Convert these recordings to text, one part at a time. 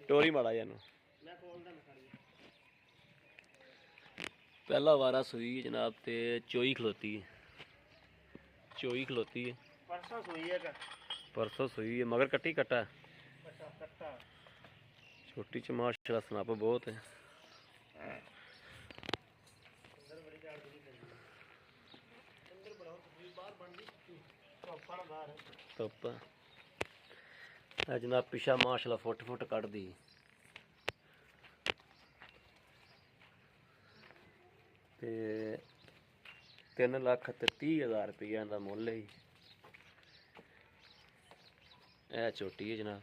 Tory ਮਾੜਾ ਜਿਹਾ ਨੂੰ ਪਹਿਲਾ ਵਾਰਾ ਸੂਈ ਜਨਾਬ ਤੇ ਚੋਈ ਖਲੋਤੀ ਹੈ। परसों सोई है परसों सूई है मगर कट्टी कट्टा छोटी च माशाल्लाह सनप बहुत है। धुप जनाब पिछा माशाल्लाह फुट कट दी। ते 3,30,000 रुपया का मुल है। यह छोटी है जनाब।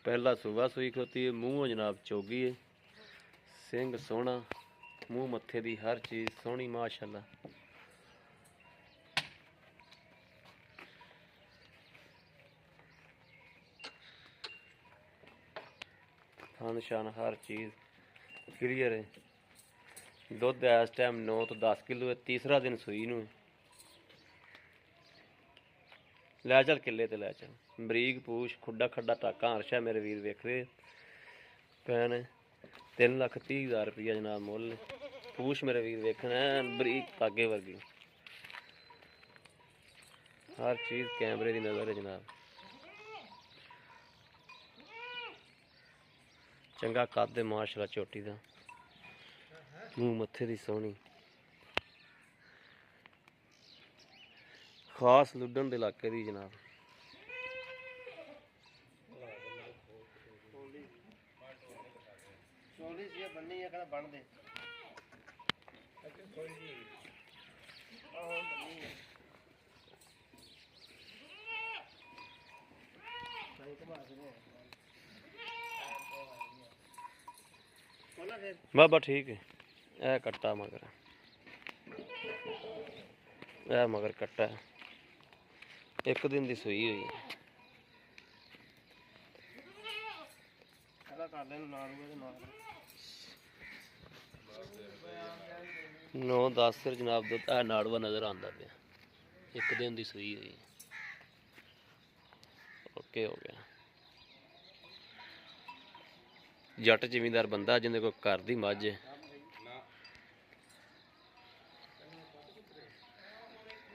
पहला सुबह सूई खलोती है। मूँह जनाब चौगी है। सिंग सोहना मूँह मत्थे दी हर चीज़ सोहनी माशाल्लाह। थान शान हर चीज़ क्लीयर है। दुध इस टाइम 9 तो 10 किलो है। तीसरा दिन सूई नूं लै चल किले ते लै चल। बरीक पूछ खुड्डा खड्डा टाका हर्शा मेरे वीर वेख रहे पैन 3,30,000 रुपया जनाब मुल। पूछ मेरे वीर वेखना बरीक धागे वर्गी हर चीज़ कैमरे की नज़र है जनाब। चंगा कद है माशाल्लाह चोटी का। मूँह मत्थे दी सोहनी खास लुडन दे इलाके दी जनाब। बाबा ठीक है। यह कट्टा मगर कट्टा है। एक दिन की सूई हुई है। 9-10 सिर जनाब दुध नाड़वा नज़र आता पाया। एक दिन की सूई हुई। ओके हो गया। जट जिमींदार बंदा जिंदे कोल घर दी मझ है